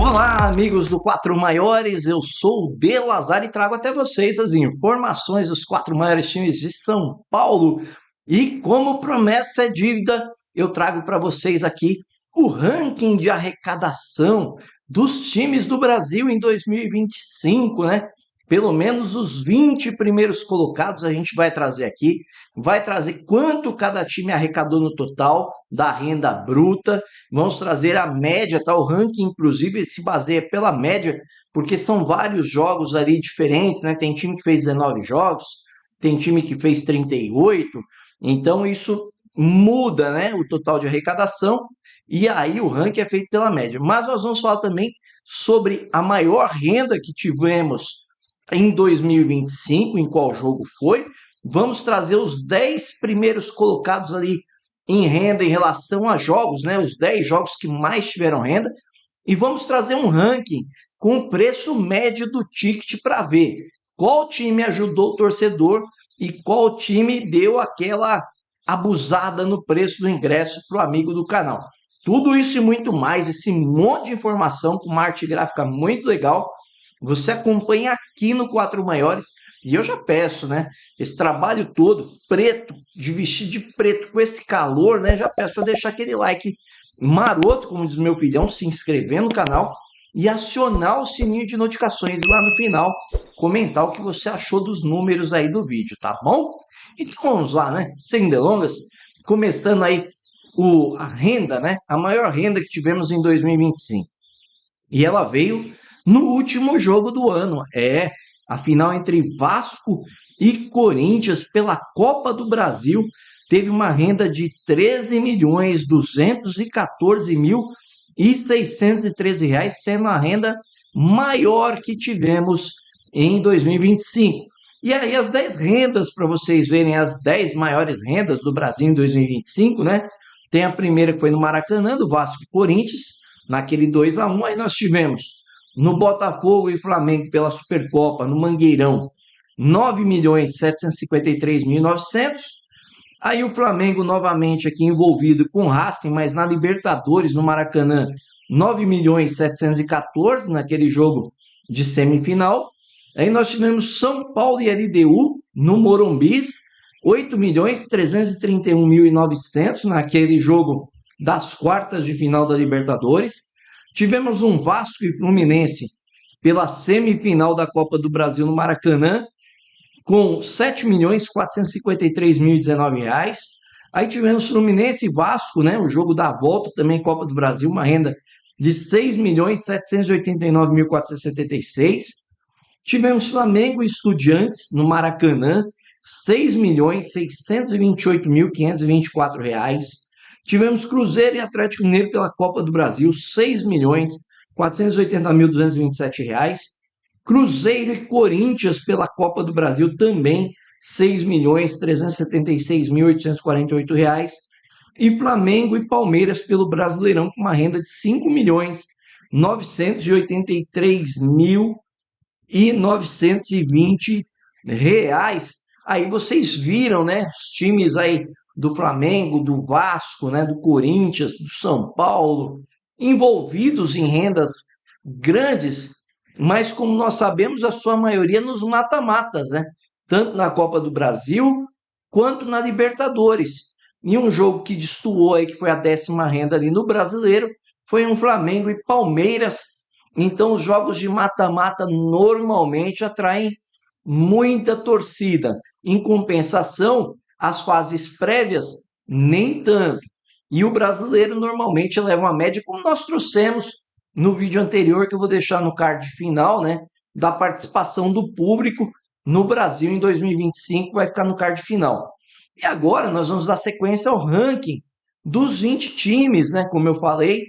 Olá, amigos do Quatro Maiores, eu sou o De Lazar e trago até vocês as informações dos quatro maiores times de São Paulo. E como promessa é dívida, eu trago para vocês aqui o ranking de arrecadação dos times do Brasil em 2025, né? Pelo menos os 20 primeiros colocados a gente vai trazer aqui. Vai trazer quanto cada time arrecadou no total da renda bruta. Vamos trazer a média, tá? O ranking, inclusive, se baseia pela média, porque são vários jogos ali diferentes, né? Tem time que fez 19 jogos, tem time que fez 38, então isso muda, né? O total de arrecadação, e aí o ranking é feito pela média. Mas nós vamos falar também sobre a maior renda que tivemos em 2025, em qual jogo foi. Vamos trazer os 10 primeiros colocados ali em renda em relação a jogos, né? Os 10 jogos que mais tiveram renda. E vamos trazer um ranking com o preço médio do ticket para ver qual time ajudou o torcedor e qual time deu aquela abusada no preço do ingresso para o amigo do canal. Tudo isso e muito mais, esse monte de informação com uma arte gráfica muito legal, você acompanha aqui no Quatro Maiores. E eu já peço, né? Esse trabalho todo, preto, de vestir de preto com esse calor, né? Já peço para deixar aquele like maroto, como diz meu filhão, se inscrever no canal e acionar o sininho de notificações e lá no final comentar o que você achou dos números aí do vídeo, tá bom? Então vamos lá, né? Sem delongas, começando aí a renda, né? A maior renda que tivemos em 2025. E ela veio no último jogo do ano. A final entre Vasco e Corinthians pela Copa do Brasil teve uma renda de R$ 13.214.613, sendo a renda maior que tivemos em 2025. E aí as 10 rendas, para vocês verem as 10 maiores rendas do Brasil em 2025, né? Tem a primeira que foi no Maracanã, do Vasco e Corinthians, naquele 2-1. Aí nós tivemos no Botafogo e Flamengo pela Supercopa, no Mangueirão, 9.753.900. Aí o Flamengo novamente aqui envolvido com o Racing, mas na Libertadores, no Maracanã, 9.714 naquele jogo de semifinal. Aí nós tivemos São Paulo e LDU no Morumbis, 8.331.900 naquele jogo das quartas de final da Libertadores. Tivemos um Vasco e Fluminense pela semifinal da Copa do Brasil no Maracanã, com R$ 7.453.019. Aí tivemos Fluminense e Vasco, né? O jogo da volta também, Copa do Brasil, uma renda de R$ 6.789.476. Tivemos Flamengo e Estudiantes no Maracanã, R$ 6.628.524. Tivemos Cruzeiro e Atlético Mineiro pela Copa do Brasil, R$ 6.480.227. Cruzeiro e Corinthians pela Copa do Brasil também, R$ 6.376.848. E Flamengo e Palmeiras pelo Brasileirão com uma renda de R$ 5.983.920. Aí vocês viram, né? Os times aí do Flamengo, do Vasco, né? Do Corinthians, do São Paulo, envolvidos em rendas grandes, mas como nós sabemos, a sua maioria nos mata-matas, né? Tanto na Copa do Brasil quanto na Libertadores. E um jogo que destoou aí, que foi a 10ª renda ali no Brasileiro, foi um Flamengo e Palmeiras. Então os jogos de mata-mata normalmente atraem muita torcida. Em compensação, as fases prévias, nem tanto. E o brasileiro normalmente leva uma média, como nós trouxemos no vídeo anterior, que eu vou deixar no card final, né? Da participação do público no Brasil em 2025, vai ficar no card final. E agora nós vamos dar sequência ao ranking dos 20 times, né? Como eu falei,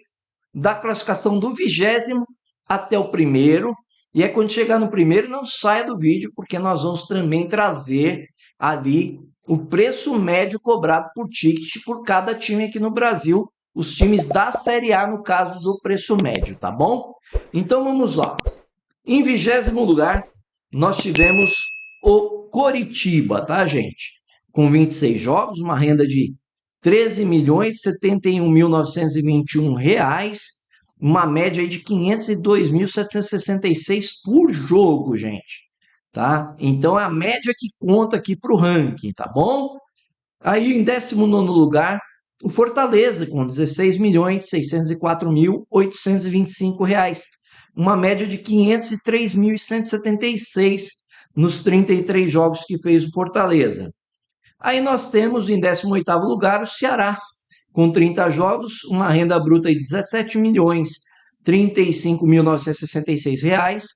da classificação do 20º até o primeiro. E é quando chegar no primeiro, não saia do vídeo, porque nós vamos também trazer ali o preço médio cobrado por ticket por cada time aqui no Brasil, os times da Série A, no caso do preço médio, tá bom? Então vamos lá. Em 20º lugar, nós tivemos o Coritiba, tá, gente? Com 26 jogos, uma renda de R$ 13.071.921. uma média aí de 502.766 por jogo, gente, tá? Então é a média que conta aqui para o ranking, tá bom? Aí em 19º lugar, o Fortaleza, com 16.604.825 reais, uma média de 503.176 nos 33 jogos que fez o Fortaleza. Aí nós temos em 18º lugar o Ceará, com 30 jogos, uma renda bruta de 17.035.966 reais,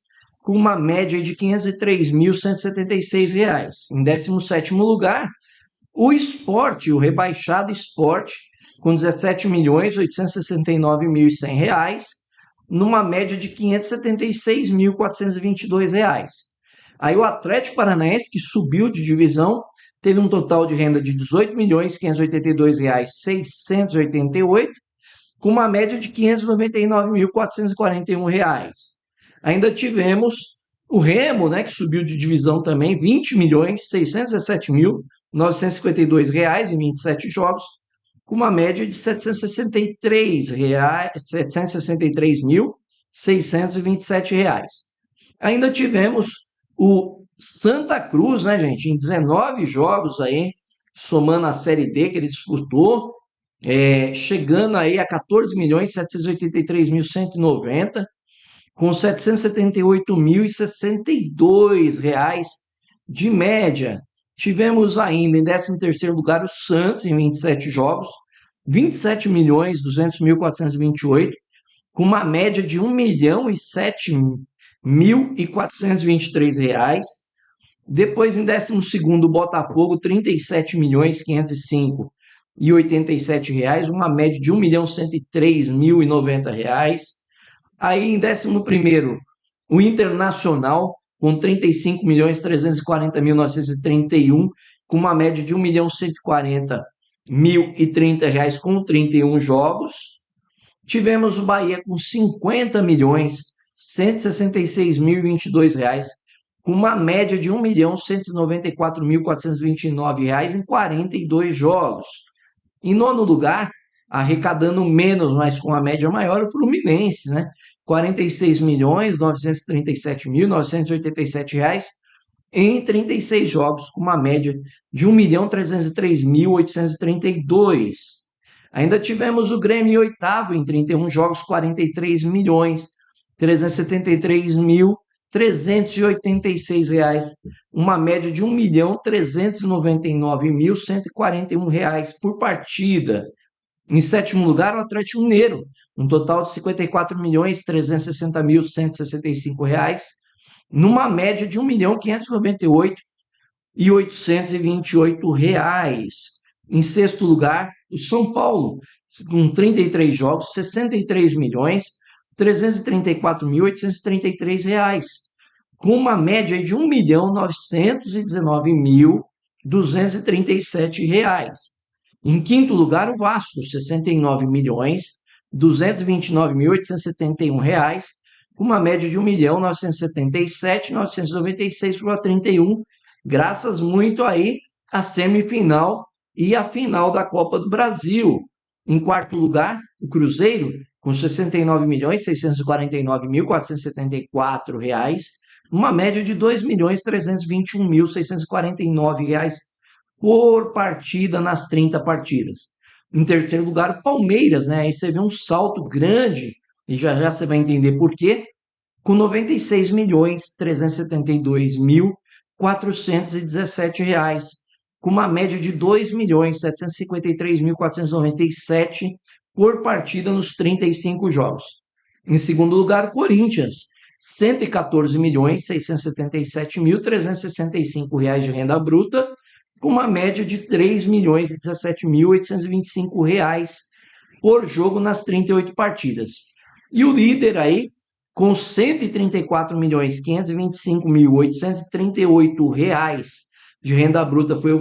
com uma média de 503.176 reais. Em 17º lugar, o Sport, o rebaixado Sport, com 17.869.100 reais, numa média de 576.422 reais. Aí o Atlético Paranaense, que subiu de divisão, teve um total de renda de 18.582 reais 688, com uma média de 599.441 reais. Ainda tivemos o Remo, né, que subiu de divisão também, 20.617.952 reais em 27 jogos, com uma média de 763.627 reais. Ainda tivemos o Santa Cruz, né, gente, em 19 jogos aí, somando a Série D que ele disputou, chegando aí a 14.783.190, com R$ 778.062 reais de média. Tivemos ainda em 13º lugar o Santos, em 27 jogos, 27.200.428, com uma média de R$ 1.007.423 reais. Depois, em 12º, o Botafogo, 37.505.087 reais, uma média de R$ 1.103.090 reais. Aí, em 11º, o Internacional, com 35.340.931, com uma média de R$ 1.140.030 reais, com 31 jogos. Tivemos o Bahia com 50.166.022 reais, com uma média de R$ 1.194.429 reais em 42 jogos. Em 9º lugar, arrecadando menos, mas com a média maior, o Fluminense, né? R$ 46.937.987 reais em 36 jogos, com uma média de R$ 1.303.832. Ainda tivemos o Grêmio em 8º, em 31 jogos, R$ 43.373.386 reais, uma média de R$ 1.399.141 reais por partida. Em 7º lugar, o Atlético Mineiro, um total de R$ 54.360.165 reais, numa média de R$ 1.598.828 reais. Em 6º lugar, o São Paulo, com 33 jogos, R$ 63.334.833 reais, com uma média de R$ 1.919.237 reais. Em 5º lugar, o Vasco, R$ 69.229.871 reais, com uma média de R$ 1.977.996,31, graças muito aí à semifinal e à final da Copa do Brasil. Em 4º lugar, o Cruzeiro, com R$ 69.649.474 reais, uma média de R$ 2.321.649 reais por partida nas 30 partidas. Em 3º lugar, o Palmeiras, né? Aí você vê um salto grande, e já já você vai entender por quê, com R$ 96.372.417 reais, com uma média de R$ 2.753.497 por partida nos 35 jogos. Em 2º lugar, o Corinthians, R$ 114.677.365 reais de renda bruta, com uma média de R$ 3.017.825 reais por jogo nas 38 partidas. E o líder aí, com R$ 134.525.838 reais de renda bruta, foi o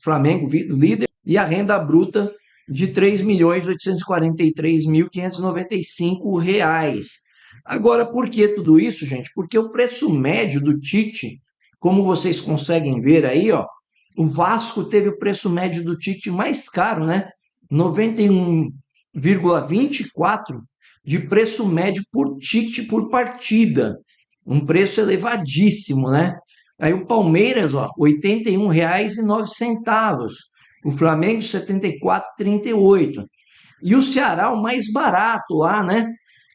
Flamengo, líder, e a renda bruta de R$ 3.843.595 reais. Agora, por que tudo isso, gente? Porque o preço médio do ticket, como vocês conseguem ver aí, ó, o Vasco teve o preço médio do ticket mais caro, né? R$ 91,24 de preço médio por ticket por partida. Um preço elevadíssimo, né? Aí o Palmeiras, ó, R$ 81,09. O Flamengo, R$ 74,38. E o Ceará, o mais barato lá, né?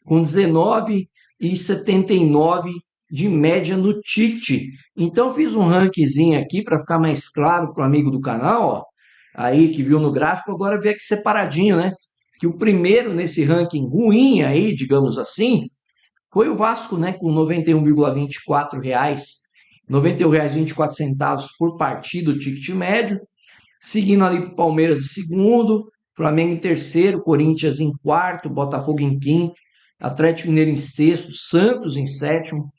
Com 19,79 de média no ticket. Então, fiz um rankzinho aqui para ficar mais claro para o amigo do canal, ó, aí que viu no gráfico, agora vê aqui separadinho, né? Que o primeiro nesse ranking ruim aí, digamos assim, foi o Vasco, né? Com R$ 91,24, R$ 91,24 por partida, o ticket médio. Seguindo ali para o Palmeiras em segundo, Flamengo em terceiro, Corinthians em quarto, Botafogo em quinto, Atlético Mineiro em sexto, Santos em sétimo,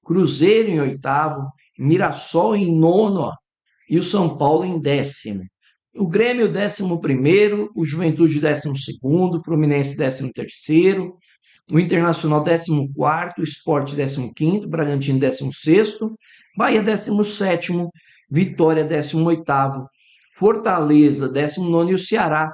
Cruzeiro em oitavo, Mirassol em nono, ó, e o São Paulo em décimo. O Grêmio, 11º, o Juventude, 12º, o Fluminense, 13º, o Internacional, 14º, o Sport, 15º, o Bragantino, 16º, Bahia, 17º, Vitória, 18º, Fortaleza, 19º, e o Ceará,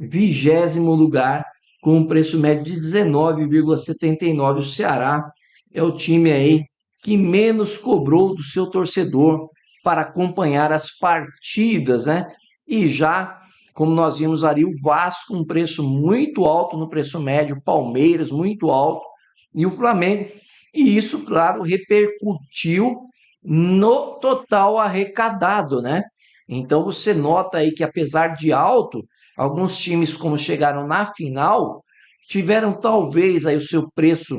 20º lugar, com um preço médio de 19,79. O Ceará é o time aí que menos cobrou do seu torcedor para acompanhar as partidas, né? E já, como nós vimos ali, o Vasco um preço muito alto no preço médio, Palmeiras muito alto e o Flamengo. E isso, claro, repercutiu no total arrecadado, né? Então você nota aí que apesar de alto, alguns times como chegaram na final tiveram talvez aí o seu preço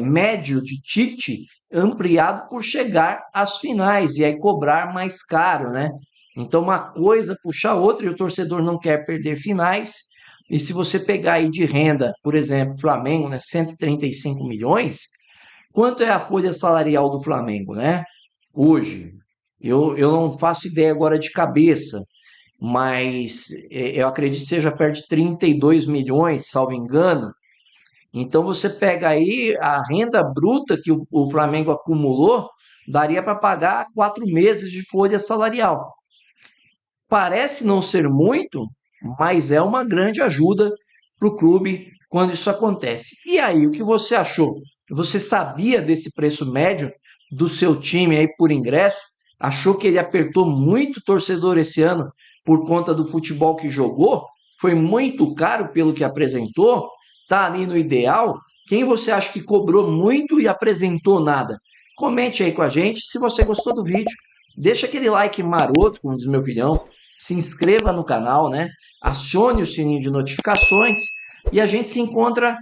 médio de ticket ampliado por chegar às finais e aí cobrar mais caro, né? Então uma coisa puxa a outra e o torcedor não quer perder finais. E se você pegar aí de renda, por exemplo, Flamengo, né, 135 milhões, quanto é a folha salarial do Flamengo, né? Hoje, eu não faço ideia agora de cabeça, mas eu acredito que seja perto de 32 milhões, salvo engano. Então você pega aí a renda bruta que o Flamengo acumulou, daria para pagar 4 meses de folha salarial. Parece não ser muito, mas é uma grande ajuda para o clube quando isso acontece. E aí, o que você achou? Você sabia desse preço médio do seu time aí por ingresso? Achou que ele apertou muito o torcedor esse ano por conta do futebol que jogou? Foi muito caro pelo que apresentou? Tá ali no ideal? Quem você acha que cobrou muito e apresentou nada? Comente aí com a gente se você gostou do vídeo. Deixa aquele like maroto, como diz meu filhão, se inscreva no canal, né? Acione o sininho de notificações e a gente se encontra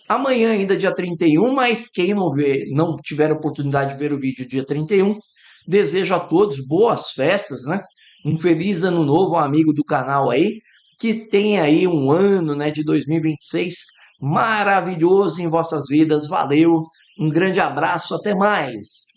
amanhã ainda dia 31, mas quem não tiver oportunidade de ver o vídeo dia 31, desejo a todos boas festas, né? Um feliz ano novo, um amigo do canal aí, que tenha aí um ano, né, de 2026 maravilhoso em vossas vidas. Valeu, um grande abraço, até mais.